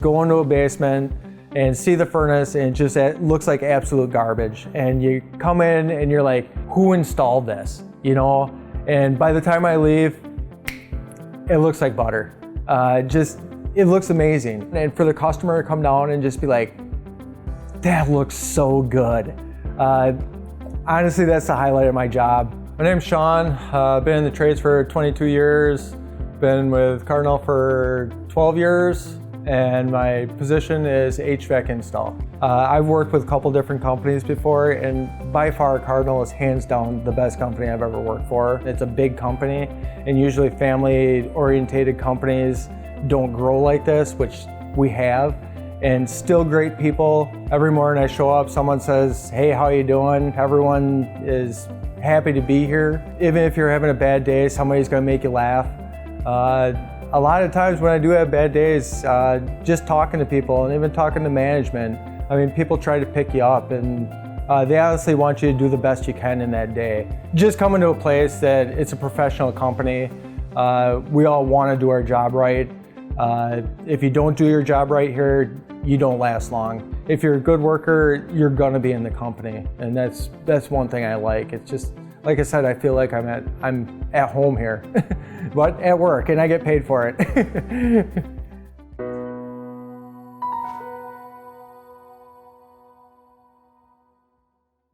Go into a basement and see the furnace and it looks like absolute garbage. And you come in and you're like, who installed this? You know? And by the time I leave, it looks like butter. It looks amazing. And for the customer to come down and just be like, that looks so good. Honestly, that's the highlight of my job. My name's Sean. Been in the trades for 22 years. Been with Cardinal for 12 years. And my position is HVAC install. I've worked with a couple different companies before, and by far Cardinal is hands down the best company I've ever worked for. It's a big company, and usually family-orientated companies don't grow like this, which we have, and still great people. Every morning I show up, someone says, hey, how you doing? Everyone is happy to be here. Even if you're having a bad day, somebody's gonna make you laugh. A lot of times when I do have bad days, just talking to people and even talking to management, I mean, people try to pick you up, and they honestly want you to do the best you can in that day. Just coming to a place that it's a professional company, we all want to do our job right. If you don't do your job right here, you don't last long. If you're a good worker, you're gonna be in the company, and that's one thing I like. It's just, like I said, I feel like I'm at home here, but at work, and I get paid for it.